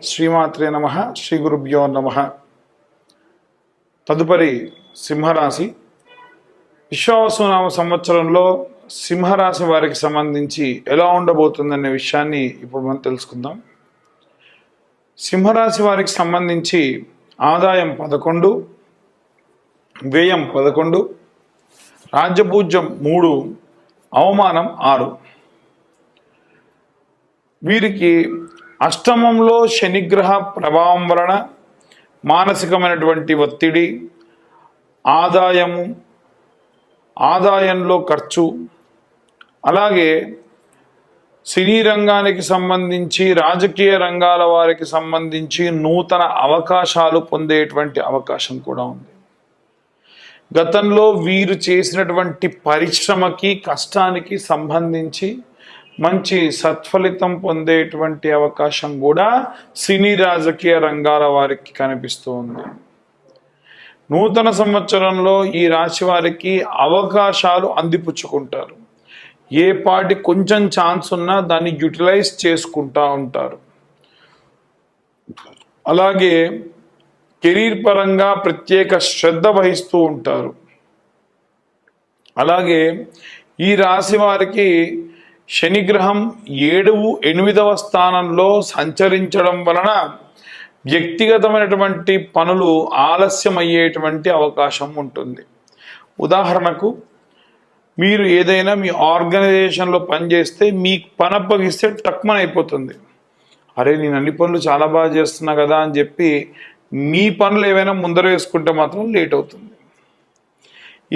శ్రీమాత్రే నమః. శ్రీ గురుభ్యో నమః. తదుపరి సింహరాశి. విశ్వావసునామ సంవత్సరంలో సింహరాశి వారికి సంబంధించి ఎలా ఉండబోతుందనే విషయాన్ని ఇప్పుడు మనం తెలుసుకుందాం. సింహరాశి వారికి సంబంధించి ఆదాయం 11, వ్యయం 11, రాజ్యపూజ్యం 3, అవమానం 6. వీరికి అష్టమంలో శనిగ్రహ ప్రభావం వలన మానసికమైనటువంటి ఒత్తిడి, ఆదాయంలో ఖర్చు, అలాగే సినీ రంగానికి సంబంధించి రాజకీయ రంగాల వారికి సంబంధించి నూతన అవకాశాలు పొందేటువంటి అవకాశం కూడా ఉంది. గతంలో వీరు చేసినటువంటి పరిశ్రమకి కష్టానికి సంబంధించి మంచి సత్ఫలితం పొందేటువంటి అవకాశం కూడా సినీ రాజకీయ రంగాల వారికి కనిపిస్తూ ఉంది. నూతన సంవత్సరంలో ఈ రాశి వారికి అవకాశాలు అందిపుచ్చుకుంటారు. ఏ పాటి కొంచెం ఛాన్స్ ఉన్నా దాన్ని యూటిలైజ్ చేసుకుంటూ ఉంటారు. అలాగే కెరీర్ పరంగా ప్రత్యేక శ్రద్ధ వహిస్తూ ఉంటారు. అలాగే ఈ రాశి వారికి శనిగ్రహం 7, 8వ స్థానంలో సంచరించడం వలన వ్యక్తిగతమైనటువంటి పనులు ఆలస్యం అయ్యేటువంటి అవకాశం ఉంటుంది. ఉదాహరణకు మీరు ఏదైనా మీ ఆర్గనైజేషన్లో పనిచేస్తే మీకు పని అప్పగిస్తే టక్మన్ అయిపోతుంది. అరే నేను అన్ని పనులు చాలా బాగా చేస్తున్నా కదా అని చెప్పి మీ పనులు ఏవైనా ముందర వేసుకుంటే మాత్రం లేట్ అవుతుంది.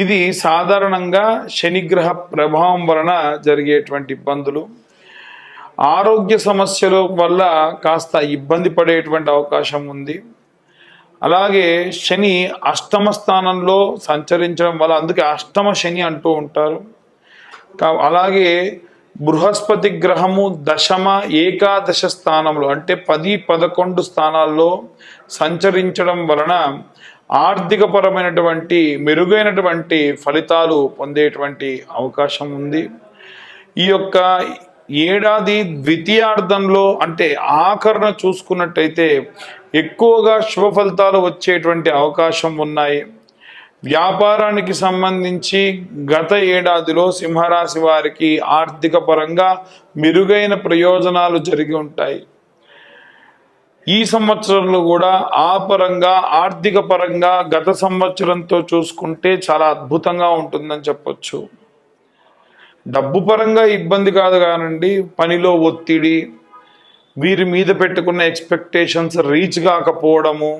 ఇది సాధారణంగా శనిగ్రహ ప్రభావం వలన జరిగేటువంటి ఇబ్బందులు. ఆరోగ్య సమస్యల వల్ల కాస్త ఇబ్బంది పడేటువంటి అవకాశం ఉంది. అలాగే శని అష్టమ స్థానంలో సంచరించడం వల్ల, అందుకే అష్టమ శని అంటూ ఉంటారు. అలాగే బృహస్పతి గ్రహము దశమ, ఏకాదశ స్థానంలో అంటే 10, 11 స్థానాల్లో సంచరించడం వలన ఆర్థికపరమైనటువంటి మెరుగైనటువంటి ఫలితాలు పొందేటువంటి అవకాశం ఉంది. ఈ యొక్క ఏడాది ద్వితీయార్థంలో అంటే ఆఖరణ చూసుకున్నట్టయితే ఎక్కువగా శుభ ఫలితాలు వచ్చేటువంటి అవకాశం ఉన్నాయి. వ్యాపారానికి సంబంధించి గత ఏడాదిలో సింహరాశి వారికి ఆర్థిక పరంగా మెరుగైన ప్రయోజనాలు జరిగి ఉంటాయి. ఈ సంవత్సరంలో కూడా ఆ పరంగా ఆర్థిక పరంగా గత సంవత్సరంతో చూసుకుంటే చాలా అద్భుతంగా ఉంటుందని చెప్పొచ్చు. డబ్బు పరంగా ఇబ్బంది కాదు కానండి, పనిలో ఒత్తిడి, వీరి మీద పెట్టుకున్న ఎక్స్పెక్టేషన్స్ రీచ్ కాకపోవడము,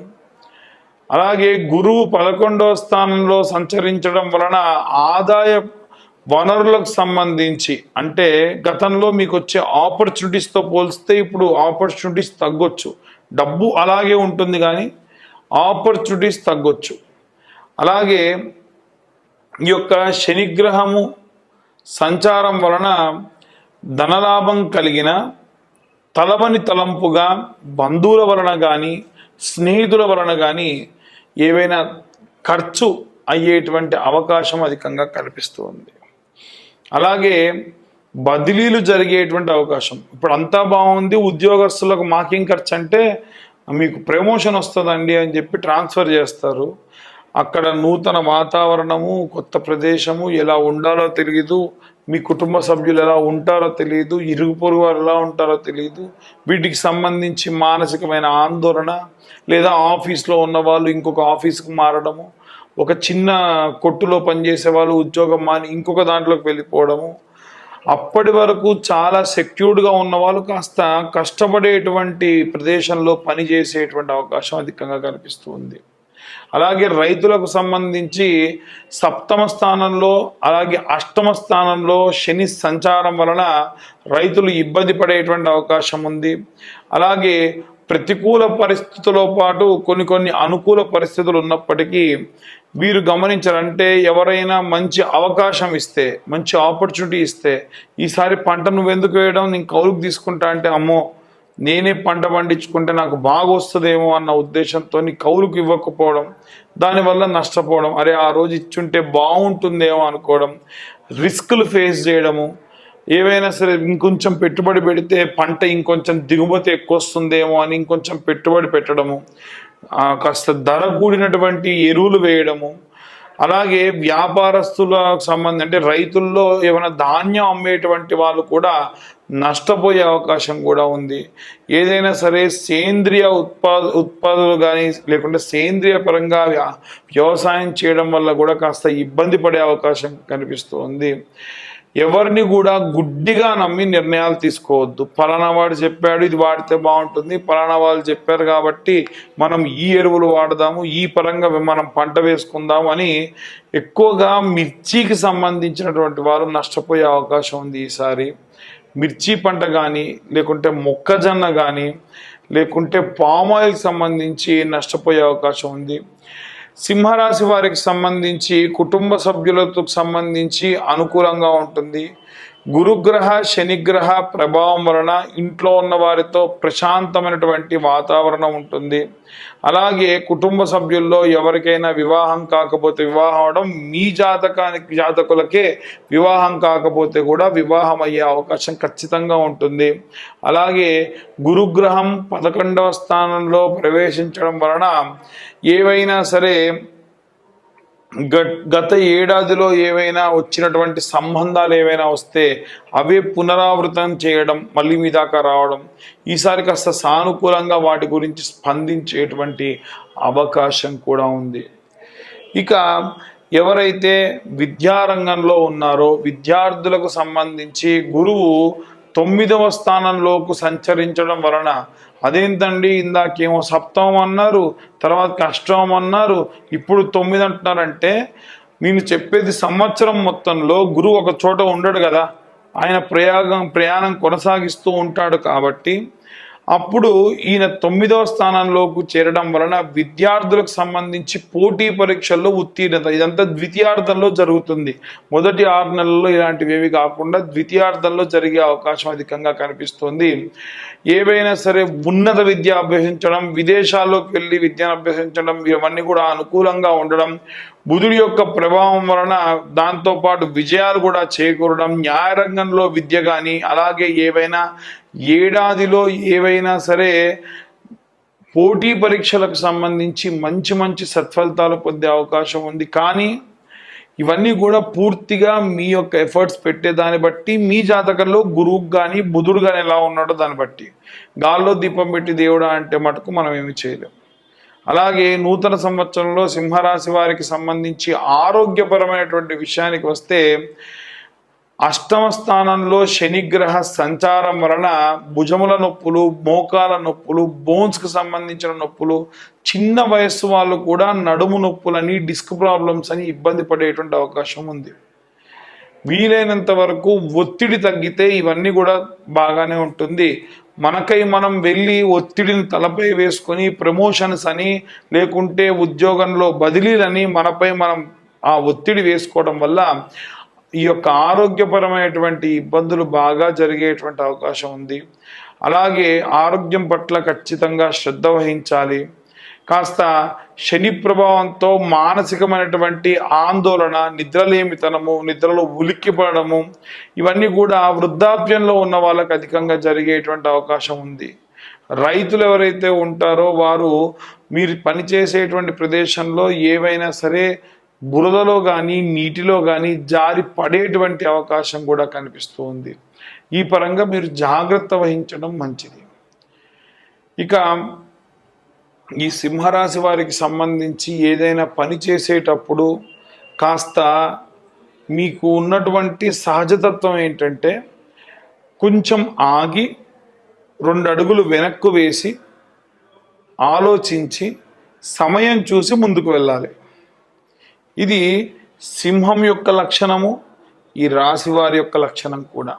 అలాగే గురువు 11వ స్థానంలో సంచరించడం వలన ఆదాయ వనరులకు సంబంధించి అంటే గతంలో మీకు వచ్చే ఆపర్చునిటీస్తో పోలిస్తే ఇప్పుడు ఆపర్చునిటీస్ తగ్గొచ్చు. డబ్బు అలాగే ఉంటుంది కానీ ఆపర్చునిటీస్ తగ్గొచ్చు. అలాగే ఈ యొక్క శనిగ్రహము సంచారం వలన ధనలాభం కలిగిన తలవని తలంపుగా బంధువుల వలన కానీ స్నేహితుల వలన కానీ ఏవైనా ఖర్చు అయ్యేటువంటి అవకాశం అధికంగా కనిపిస్తుంది. అలాగే బదిలీలు జరిగేటువంటి అవకాశం. ఇప్పుడు అంతా బాగుంది, ఉద్యోగస్తులకు మాకేం ఖర్చు అంటే మీకు ప్రమోషన్ వస్తుందండి అని చెప్పి ట్రాన్స్ఫర్ చేస్తారు. అక్కడ నూతన వాతావరణము, కొత్త ప్రదేశము, ఎలా ఉండాలో తెలియదు, మీ కుటుంబ సభ్యులు ఎలా ఉంటారో తెలియదు, ఇరుగు పొరుగు వారు ఎలా ఉంటారో తెలియదు. వీటికి సంబంధించి మానసికమైన ఆందోళన, లేదా ఆఫీస్లో ఉన్న వాళ్ళు ఇంకొక ఆఫీస్కి మారడము, ఒక చిన్న కొట్టులో పనిచేసే వాళ్ళు ఉద్యోగం మాని ఇంకొక దాంట్లోకి వెళ్ళిపోవడము, అప్పటి వరకు చాలా సెక్యూర్డ్గా ఉన్న వాళ్ళు కాస్త కష్టపడేటువంటి ప్రదేశంలో పనిచేసేటువంటి అవకాశం అధికంగా కనిపిస్తుంది. అలాగే రైతులకు సంబంధించి 7వ స్థానంలో అలాగే 8వ స్థానంలో శని సంచారం వలన రైతులు ఇబ్బంది పడేటువంటి అవకాశం ఉంది. అలాగే ప్రతికూల పరిస్థితులతో పాటు కొన్ని అనుకూల పరిస్థితులు ఉన్నప్పటికీ వీరు గమనించారంటే ఎవరైనా మంచి అవకాశం ఇస్తే, మంచి ఆపర్చునిటీ ఇస్తే, ఈసారి పంట నువ్వెందుకు వేయడం, నేను కౌలుకు తీసుకుంటా అంటే అమ్మో నేనే పంట పండించుకుంటే నాకు బాగా వస్తుందేమో అన్న ఉద్దేశంతో కౌలుకు ఇవ్వకపోవడం, దానివల్ల నష్టపోవడం, అరే ఆ రోజు ఇచ్చుంటే బాగుంటుందేమో అనుకోవడం, రిస్కులు ఫేస్ చేయడము, ఏవైనా సరే ఇంకొంచెం పెట్టుబడి పెడితే పంట ఇంకొంచెం దిగుమతి ఎక్కువ వస్తుందేమో అని ఇంకొంచెం పెట్టుబడి పెట్టడము, కాస్త ధర కూడినటువంటి ఎరువులు వేయడము, అలాగే వ్యాపారస్తులకు సంబంధం అంటే రైతుల్లో ఏమైనా ధాన్యం అమ్మేటువంటి వాళ్ళు కూడా నష్టపోయే అవకాశం కూడా ఉంది. ఏదైనా సరే సేంద్రియ ఉత్పాదులు కానీ లేకుంటే సేంద్రియ పరంగా వ్యవసాయం చేయడం వల్ల కూడా కాస్త ఇబ్బంది పడే అవకాశం కనిపిస్తుంది. ఎవరిని కూడా గుడ్డిగా నమ్మి నిర్ణయాలు తీసుకోవద్దు. పలానా వాడు చెప్పాడు ఇది వాడితే బాగుంటుంది, పలానా వాళ్ళు చెప్పారు కాబట్టి మనం ఈ ఎరువులు వాడదాము, ఈ పరంగా మనం పంట వేసుకుందాము అని ఎక్కువగా మిర్చికి సంబంధించినటువంటి వారు నష్టపోయే అవకాశం ఉంది. ఈసారి మిర్చి పంట కానీ లేకుంటే మొక్కజొన్న కానీ లేకుంటే పామాయిల్కి సంబంధించి నష్టపోయే అవకాశం ఉంది. సింహరాశి వారికి సంబంధించి కుటుంబ సభ్యులతో సంబంధించి అనుకూలంగా ఉంటుంది. గురుగ్రహ శనిగ్రహ ప్రభావం వలన ఇంట్లో ఉన్న వారితో ప్రశాంతమైనటువంటి వాతావరణం ఉంటుంది. అలాగే కుటుంబ సభ్యుల్లో ఎవరికైనా వివాహం కాకపోతే వివాహం అవడం, మీ జాతకులకే వివాహం కాకపోతే కూడా వివాహం అయ్యే అవకాశం ఖచ్చితంగా ఉంటుంది. అలాగే గురుగ్రహం 11వ స్థానంలో ప్రవేశించడం వలన ఏవైనా సరే గత ఏడాదిలో ఏవైనా వచ్చినటువంటి సంబంధాలు ఏవైనా వస్తే అవే పునరావృతం చేయడం, మళ్ళీ మీ దాకా రావడం, ఈసారి కాస్త సానుకూలంగా వాటి గురించి స్పందించేటువంటి అవకాశం కూడా ఉంది. ఇక ఎవరైతే విద్యారంగంలో ఉన్నారో విద్యార్థులకు సంబంధించి గురువు 9వ స్థానంలోకి సంచరించడం వలన, అదేంటండి ఇందాకేమో సప్తమం అన్నారు, తర్వాత అష్టమం అన్నారు, ఇప్పుడు 9 అంటున్నారంటే, నేను చెప్పేది సంవత్సరం మొత్తంలో గురువు ఒక చోట ఉండడు కదా, ఆయన ప్రయాణం కొనసాగిస్తూ ఉంటాడు. కాబట్టి అప్పుడు ఈయన 9వ స్థానంలోకి చేరడం వలన విద్యార్థులకు సంబంధించి పోటీ పరీక్షల్లో ఉత్తీర్ణత, ఇదంతా ద్వితీయార్థంలో జరుగుతుంది. మొదటి 6 నెలల్లో ఇలాంటివి కాకుండా ద్వితీయార్థంలో జరిగే అవకాశం అధికంగా కనిపిస్తుంది. ఏవైనా సరే ఉన్నత విద్య అభ్యసించడం, విదేశాల్లోకి వెళ్ళి విద్యను అభ్యసించడం, ఇవన్నీ కూడా అనుకూలంగా ఉండడం, బుధుడి యొక్క ప్రభావం వలన దాంతోపాటు విజయాలు కూడా చేకూరడం, న్యాయరంగంలో విద్య కానీ అలాగే ఏవైనా ఏడాదిలో ఏవైనా సరే పోటీ పరీక్షలకు సంబంధించి మంచి మంచి సత్ఫలితాలు పొందే అవకాశం ఉంది. కానీ ఇవన్నీ కూడా పూర్తిగా మీ యొక్క ఎఫర్ట్స్ పెట్టేదాన్ని బట్టి, మీ జాతకంలో గురువు కానీ బుధుడు కానీ ఎలా ఉన్నాడో దాన్ని బట్టి. గాల్లో దీపం పెట్టి దేవుడా అంటే మటుకు మనం ఏమి చేయలేం. అలాగే నూతన సంవత్సరంలో సింహరాశి వారికి సంబంధించి ఆరోగ్యపరమైనటువంటి విషయానికి వస్తే, 8వ స్థానంలో శనిగ్రహ సంచారం వలన భుజముల నొప్పులు, మోకాల నొప్పులు, బోన్స్కి సంబంధించిన నొప్పులు, చిన్న వయస్సు వాళ్ళు కూడా నడుము నొప్పులని, డిస్క్ ప్రాబ్లమ్స్ అని ఇబ్బంది పడేటువంటి అవకాశం ఉంది. వీలైనంత వరకు ఒత్తిడి తగ్గితే ఇవన్నీ కూడా బాగానే ఉంటుంది. మనకై మనం వెళ్ళి ఒత్తిడిని తలపై వేసుకొని ప్రమోషన్స్ అని లేకుంటే ఉద్యోగంలో బదిలీలని మనపై మనం ఆ ఒత్తిడి వేసుకోవడం వల్ల ఈ యొక్క ఆరోగ్యపరమైనటువంటి ఇబ్బందులు బాగా జరిగేటువంటి అవకాశం ఉంది. అలాగే ఆరోగ్యం పట్ల ఖచ్చితంగా శ్రద్ధ వహించాలి. కాస్త శని ప్రభావంతో మానసికమైనటువంటి ఆందోళన, నిద్రలేమితనము, నిద్రలో ఉలిక్కిపడము, ఇవన్నీ కూడా వృద్ధాప్యంలో ఉన్న వాళ్ళకి అధికంగా జరిగేటువంటి అవకాశం ఉంది. రైతులు ఎవరైతే ఉంటారో వారు మీరు పనిచేసేటువంటి ప్రదేశంలో ఏవైనా సరే బురదలో కానీ నీటిలో కానీ జారి పడేటువంటి అవకాశం కూడా కనిపిస్తూ ఉంది. ఈ పరంగా మీరు జాగ్రత్త వహించడం మంచిది. ఇక ఈ సింహరాశి వారికి సంబంధించి ఏదైనా పని చేసేటప్పుడు కాస్త మీకు ఉన్నటువంటి సహజతత్వం ఏంటంటే, కొంచెం ఆగి 2 అడుగులు వెనక్కు వేసి ఆలోచించి సమయం చూసి ముందుకు వెళ్ళాలి. ఇది సింహం యొక్క లక్షణము, ఈ రాశి వారి యొక్క లక్షణం కూడా.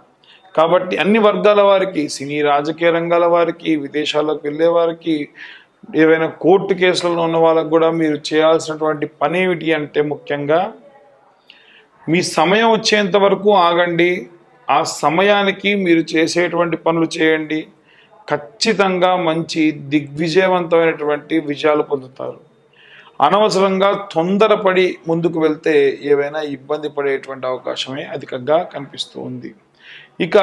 కాబట్టి అన్ని వర్గాల వారికి, సినీ రాజకీయ రంగాల వారికి, విదేశాలకు వెళ్ళే వారికి, ఏవైనా కోర్టు కేసులలో ఉన్న వాళ్ళకు కూడా మీరు చేయాల్సినటువంటి పని ఏమిటి అంటే, ముఖ్యంగా మీ సమయం వచ్చేంత వరకు ఆగండి. ఆ సమయానికి మీరు చేసేటువంటి పనులు చేయండి. ఖచ్చితంగా మంచి దిగ్విజయవంతమైనటువంటి విజయాలు పొందుతారు. అనవసరంగా తొందరపడి ముందుకు వెళ్తే ఏవైనా ఇబ్బంది పడేటువంటి అవకాశమే అధికంగా కనిపిస్తూ ఉంది. ఇక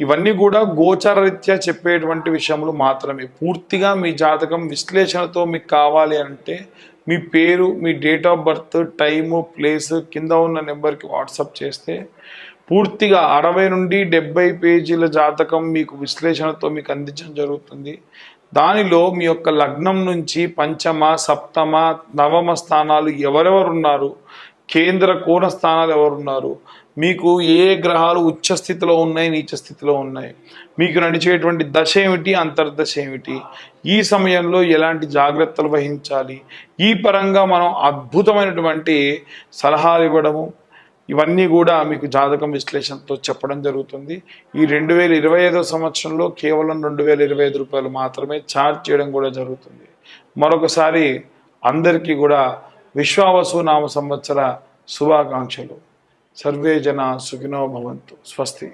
ఇవన్నీ కూడా గోచరరీత్యా చెప్పేటువంటి విషయములు మాత్రమే. పూర్తిగా మీ జాతకం విశ్లేషణతో మీకు కావాలి అంటే మీ పేరు, మీ date of birth, time, place కింద ఉన్న నెంబర్కి వాట్సాప్ చేస్తే పూర్తిగా 60 నుండి 70 పేజీల జాతకం మీకు విశ్లేషణతో మీకు అందించడం జరుగుతుంది. దానిలో మీ యొక్క లగ్నం నుంచి పంచమ, సప్తమ, నవమ స్థానాలు ఎవరెవరున్నారు, కేంద్ర కోణ స్థానాలు ఎవరున్నారు, మీకు ఏ గ్రహాలు ఉచ్చ స్థితిలో ఉన్నాయి, నీచ స్థితిలో ఉన్నాయి, మీకు నడిచేటువంటి దశ ఏమిటి, అంతర్దశ ఏమిటి, ఈ సమయంలో ఎలాంటి జాగ్రత్తలు వహించాలి, ఈ పరంగా మనం అద్భుతమైనటువంటి సలహాలు ఇవ్వడము, ఇవన్నీ కూడా మీకు జాతకం విశ్లేషణతో చెప్పడం జరుగుతుంది. ఈ 2025 సంవత్సరంలో కేవలం 2025 రూపాయలు మాత్రమే ఛార్జ్ చేయడం కూడా జరుగుతుంది. మరొకసారి అందరికీ కూడా విశ్వావసు నామ సంవత్సర శుభాకాంక్షలు. సర్వే జన సుఖినో భవంతు. స్వస్తి.